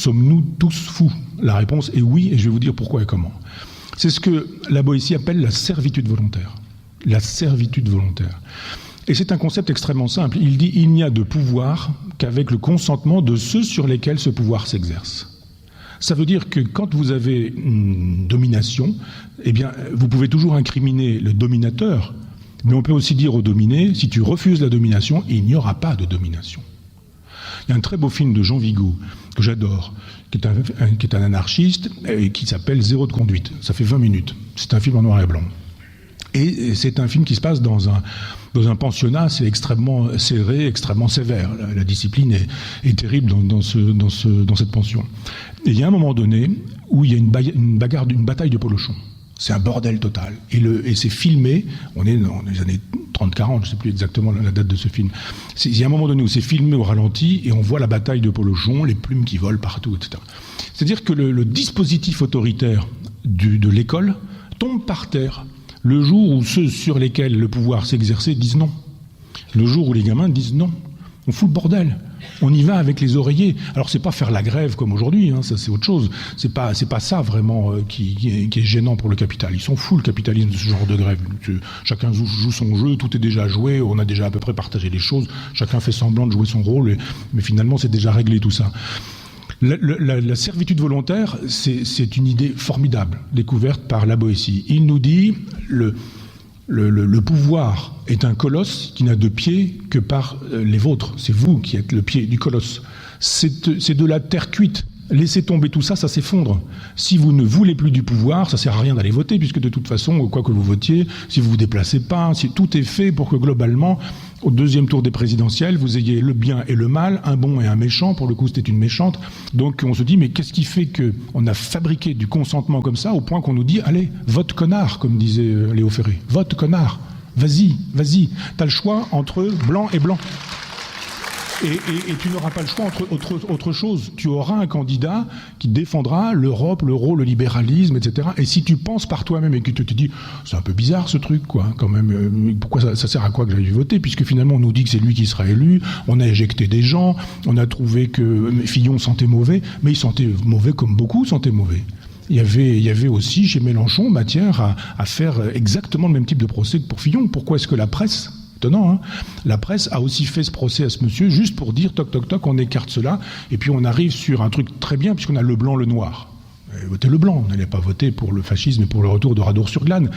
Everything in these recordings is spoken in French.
Sommes-nous tous fous? La réponse est oui, et je vais vous dire pourquoi et comment. C'est ce que la Boétie appelle la servitude volontaire. La servitude volontaire. Et c'est un concept extrêmement simple. Il dit il n'y a de pouvoir qu'avec le consentement de ceux sur lesquels ce pouvoir s'exerce. Ça veut dire que quand vous avez une domination, eh bien, vous pouvez toujours incriminer le dominateur, mais on peut aussi dire au dominé, si tu refuses la domination, il n'y aura pas de domination. Il y a un très beau film de Jean Vigo, que j'adore, qui est un anarchiste, et qui s'appelle Zéro de conduite. Ça fait 20 minutes. C'est un film en noir et blanc. Et c'est un film qui se passe dans un pensionnat, c'est extrêmement serré, extrêmement sévère. La discipline est terrible dans cette pension. Et il y a un moment donné où il y a une bataille de polochons. C'est un bordel total. Et c'est filmé, on est dans les années 30-40, je ne sais plus exactement la date de ce film. Il y a un moment donné où c'est filmé au ralenti et on voit la bataille de polochons, les plumes qui volent partout, etc. C'est-à-dire que le dispositif autoritaire de l'école tombe par terre le jour où ceux sur lesquels le pouvoir s'exerçait disent non. Le jour où les gamins disent non. On fout le bordel. On y va avec les oreillers. Alors c'est pas faire la grève comme aujourd'hui, hein, ça c'est autre chose. C'est pas ça vraiment qui est gênant pour le capital. Ils sont fous le capitalisme de ce genre de grève. Chacun joue son jeu, tout est déjà joué, on a déjà à peu près partagé les choses, chacun fait semblant de jouer son rôle, mais finalement c'est déjà réglé tout ça. La servitude volontaire, c'est une idée formidable, découverte par la Boétie. Il nous dit le pouvoir est un colosse qui n'a de pied que par les vôtres. C'est vous qui êtes le pied du colosse. C'est de la terre cuite. Laissez tomber tout ça, ça s'effondre. Si vous ne voulez plus du pouvoir, ça sert à rien d'aller voter, puisque de toute façon, quoi que vous votiez, si vous vous déplacez pas, si tout est fait pour que globalement, au deuxième tour des présidentielles, vous ayez le bien et le mal, un bon et un méchant. Pour le coup, c'était une méchante. Donc on se dit, mais qu'est-ce qui fait qu'on a fabriqué du consentement comme ça, au point qu'on nous dit, allez, vote connard, comme disait Léo Ferré. Vote connard. Vas-y. T'as le choix entre blanc et blanc. Et tu n'auras pas le choix entre autre chose. Tu auras un candidat qui défendra l'Europe, l'euro, le libéralisme, etc. Et si tu penses par toi-même et que tu te dis c'est un peu bizarre ce truc, quoi, quand même, pourquoi ça sert à quoi que j'aille voter, puisque finalement on nous dit que c'est lui qui sera élu, on a éjecté des gens, on a trouvé que Fillon sentait mauvais, mais il sentait mauvais comme beaucoup sentaient mauvais. Il y avait aussi chez Mélenchon matière à faire exactement le même type de procès que pour Fillon. Pourquoi est-ce que la presse... Étonnant, hein. La presse a aussi fait ce procès à ce monsieur juste pour dire toc toc toc, on écarte cela et puis on arrive sur un truc très bien puisqu'on a le blanc, le noir. Votez le blanc, on n'allait pas voter pour le fascisme et pour le retour de Radour-sur-Glane.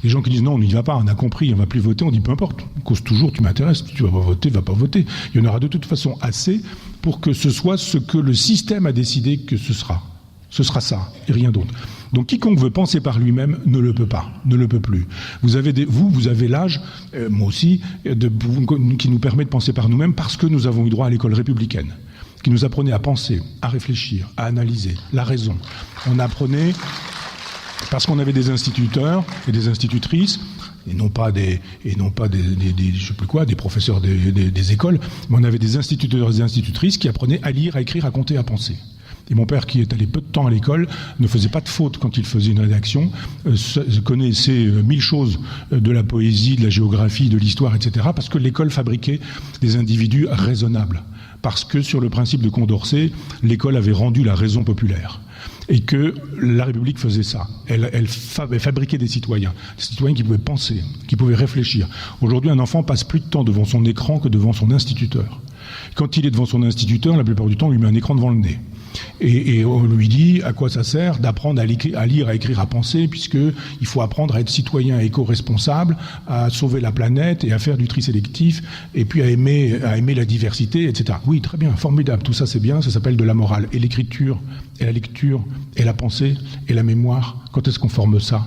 Les gens qui disent non, on n'y va pas, on a compris, on va plus voter, on dit peu importe, cause toujours, tu m'intéresses, tu vas pas voter, va pas voter. Il y en aura de toute façon assez pour que ce soit ce que le système a décidé que ce sera. Ce sera ça, et rien d'autre. Donc quiconque veut penser par lui-même ne le peut pas, ne le peut plus. Vous avez l'âge, moi aussi, qui nous permet de penser par nous-mêmes parce que nous avons eu droit à l'école républicaine, qui nous apprenait à penser, à réfléchir, à analyser, la raison. On apprenait, parce qu'on avait des instituteurs et des institutrices, et non pas des je sais plus quoi, des professeurs des écoles, mais on avait des instituteurs et des institutrices qui apprenaient à lire, à écrire, à compter, à penser. Et mon père, qui est allé peu de temps à l'école, ne faisait pas de faute quand il faisait une rédaction, connaissait 1000 choses de la poésie, de la géographie, de l'histoire, etc., parce que l'école fabriquait des individus raisonnables. Parce que, sur le principe de Condorcet, l'école avait rendu la raison populaire. Et que la République faisait ça. Elle fabriquait des citoyens qui pouvaient penser, qui pouvaient réfléchir. Aujourd'hui, un enfant passe plus de temps devant son écran que devant son instituteur. Quand il est devant son instituteur, la plupart du temps, on lui met un écran devant le nez. Et on lui dit à quoi ça sert d'apprendre à lire, à écrire, à penser, puisqu'il faut apprendre à être citoyen éco-responsable, à sauver la planète et à faire du tri sélectif, et puis à aimer la diversité, etc. Oui, très bien, formidable, tout ça c'est bien, ça s'appelle de la morale. Et l'écriture, et la lecture, et la pensée, et la mémoire, quand est-ce qu'on forme ça?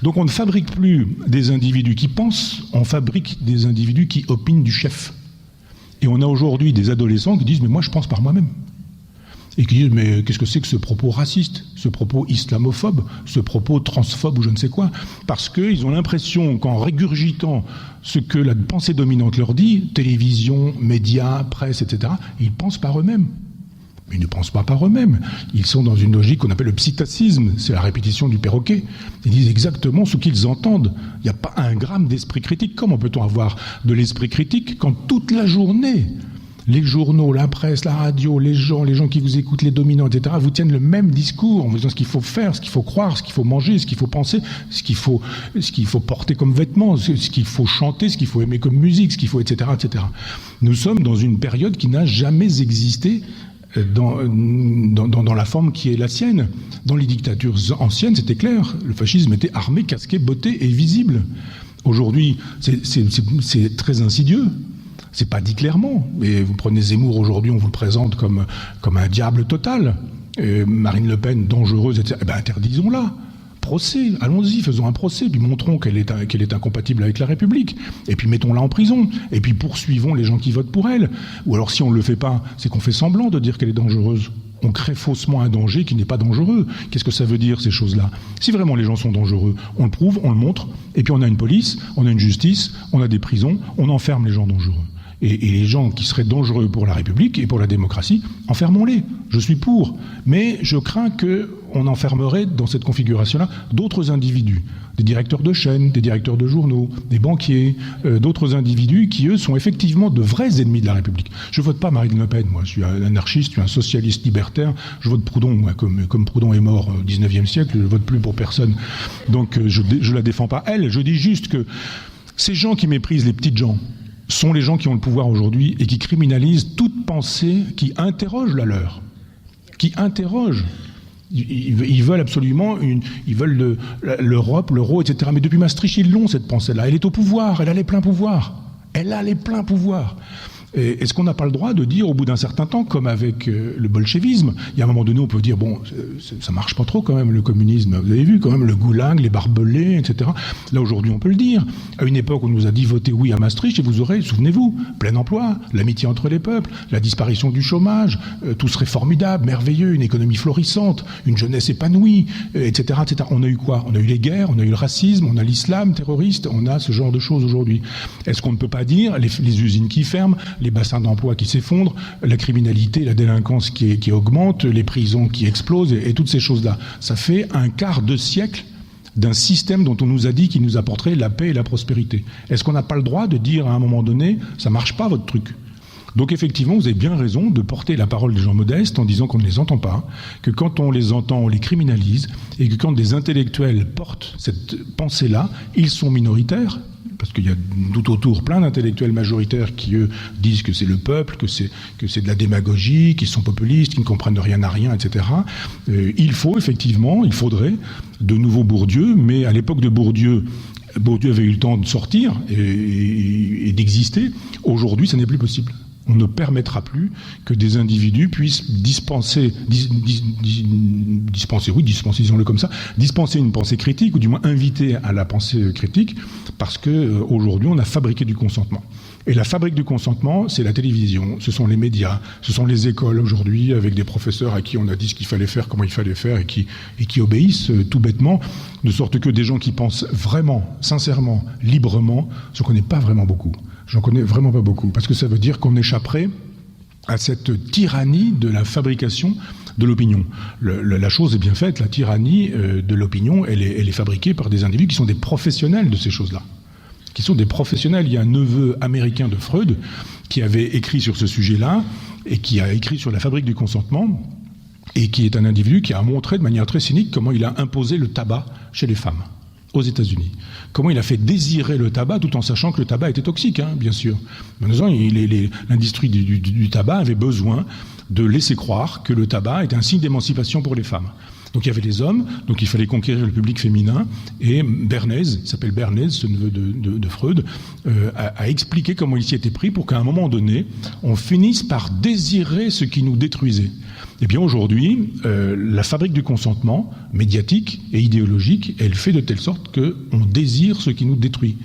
Donc on ne fabrique plus des individus qui pensent, on fabrique des individus qui opinent du chef. Et on a aujourd'hui des adolescents qui disent « mais moi je pense par moi-même ». Et qui disent, mais qu'est-ce que c'est que ce propos raciste, ce propos islamophobe, ce propos transphobe ou je ne sais quoi? Parce qu'ils ont l'impression qu'en régurgitant ce que la pensée dominante leur dit, télévision, médias, presse, etc., ils pensent par eux-mêmes. Mais ils ne pensent pas par eux-mêmes. Ils sont dans une logique qu'on appelle le psittacisme, c'est la répétition du perroquet. Ils disent exactement ce qu'ils entendent. Il n'y a pas un gramme d'esprit critique. Comment peut-on avoir de l'esprit critique quand toute la journée Les journaux, la presse, la radio, les gens qui vous écoutent, les dominants, etc., vous tiennent le même discours en vous disant ce qu'il faut faire, ce qu'il faut croire, ce qu'il faut manger, ce qu'il faut penser, ce qu'il faut porter comme vêtements, ce qu'il faut chanter, ce qu'il faut aimer comme musique, ce qu'il faut, etc., etc. Nous sommes dans une période qui n'a jamais existé dans la forme qui est la sienne. Dans les dictatures anciennes, c'était clair. Le fascisme était armé, casqué, botté et visible. Aujourd'hui, c'est très insidieux. C'est pas dit clairement. Mais vous prenez Zemmour aujourd'hui, on vous le présente comme un diable total. Marine Le Pen, dangereuse, etc. Eh ben, interdisons-la. Procès, allons-y, faisons un procès, puis montrons qu'elle est incompatible avec la République, et puis mettons-la en prison, et puis poursuivons les gens qui votent pour elle. Ou alors si on ne le fait pas, c'est qu'on fait semblant de dire qu'elle est dangereuse. On crée faussement un danger qui n'est pas dangereux. Qu'est-ce que ça veut dire, ces choses-là? Si vraiment les gens sont dangereux, on le prouve, on le montre, et puis on a une police, on a une justice, on a des prisons, on enferme les gens dangereux. Et les gens qui seraient dangereux pour la République et pour la démocratie, enfermons-les. Je suis pour. Mais je crains qu'on enfermerait dans cette configuration-là d'autres individus, des directeurs de chaînes, des directeurs de journaux, des banquiers, d'autres individus qui, eux, sont effectivement de vrais ennemis de la République. Je vote pas Marine Le Pen, moi. Je suis un anarchiste, je suis un socialiste libertaire. Je vote Proudhon, moi, comme Proudhon est mort au XIXe siècle, je vote plus pour personne. Donc je la défends pas elle. Je dis juste que ces gens qui méprisent les petites gens sont les gens qui ont le pouvoir aujourd'hui et qui criminalisent toute pensée qui interroge la leur, qui interroge. Ils veulent absolument, ils veulent l'Europe, l'euro, etc. Mais depuis Maastricht, ils l'ont, cette pensée-là. Elle est au pouvoir, elle a les pleins pouvoirs. Elle a les pleins pouvoirs. Est-ce qu'on n'a pas le droit de dire, au bout d'un certain temps, comme avec le bolchevisme, il y a un moment donné, on peut dire, bon, ça marche pas trop quand même, le communisme. Vous avez vu quand même le goulag, les barbelés, etc. Là, aujourd'hui, on peut le dire. À une époque, on nous a dit votez oui à Maastricht, et vous aurez, souvenez-vous, plein emploi, l'amitié entre les peuples, la disparition du chômage, tout serait formidable, merveilleux, une économie florissante, une jeunesse épanouie, etc., etc. On a eu quoi? On a eu les guerres, on a eu le racisme, on a l'islam terroriste, on a ce genre de choses aujourd'hui. Est-ce qu'on ne peut pas dire les usines qui ferment, les bassins d'emploi qui s'effondrent, la criminalité, la délinquance qui augmente, les prisons qui explosent et toutes ces choses-là. Ça fait un quart de siècle d'un système dont on nous a dit qu'il nous apporterait la paix et la prospérité. Est-ce qu'on n'a pas le droit de dire à un moment donné, ça marche pas votre truc? Donc effectivement, vous avez bien raison de porter la parole des gens modestes en disant qu'on ne les entend pas, que quand on les entend, on les criminalise, et que quand des intellectuels portent cette pensée-là, ils sont minoritaires, parce qu'il y a tout autour plein d'intellectuels majoritaires qui, eux, disent que c'est le peuple, que c'est de la démagogie, qu'ils sont populistes, qu'ils ne comprennent rien à rien, etc. Il faudrait de nouveaux Bourdieu, mais à l'époque de Bourdieu avait eu le temps de sortir et d'exister. Aujourd'hui, ça n'est plus possible. On ne permettra plus que des individus puissent dispenser une pensée critique, ou du moins inviter à la pensée critique, parce qu'aujourd'hui, on a fabriqué du consentement. Et la fabrique du consentement, c'est la télévision, ce sont les médias, ce sont les écoles aujourd'hui, avec des professeurs à qui on a dit ce qu'il fallait faire, comment il fallait faire, et qui obéissent tout bêtement, de sorte que des gens qui pensent vraiment, sincèrement, librement, je ne connais pas vraiment beaucoup. J'en connais vraiment pas beaucoup, parce que ça veut dire qu'on échapperait à cette tyrannie de la fabrication de l'opinion. La chose est bien faite, la tyrannie de l'opinion, elle est fabriquée par des individus qui sont des professionnels de ces choses-là. Qui sont des professionnels. Il y a un neveu américain de Freud qui avait écrit sur ce sujet-là, et qui a écrit sur la fabrique du consentement, et qui est un individu qui a montré de manière très cynique comment il a imposé le tabac chez les femmes aux États-Unis. Comment il a fait désirer le tabac tout en sachant que le tabac était toxique, bien sûr. Maintenant, l'industrie du tabac avait besoin de laisser croire que le tabac était un signe d'émancipation pour les femmes. Donc il y avait les hommes, donc il fallait conquérir le public féminin, et Bernays, il s'appelle Bernays, ce neveu de Freud, a expliqué comment il s'y était pris pour qu'à un moment donné, on finisse par désirer ce qui nous détruisait. Eh bien aujourd'hui, la fabrique du consentement, médiatique et idéologique, elle fait de telle sorte qu'on désire ce qui nous détruit.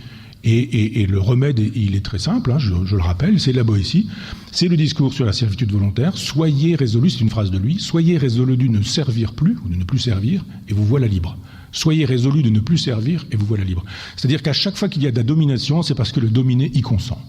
Et le remède, il est très simple, je le rappelle, c'est la Boétie, c'est le discours sur la servitude volontaire. Soyez résolus, c'est une phrase de lui, soyez résolus de ne servir plus, ou de ne plus servir, et vous voilà libre. Soyez résolus de ne plus servir, et vous voilà libre. C'est-à-dire qu'à chaque fois qu'il y a de la domination, c'est parce que le dominé y consent.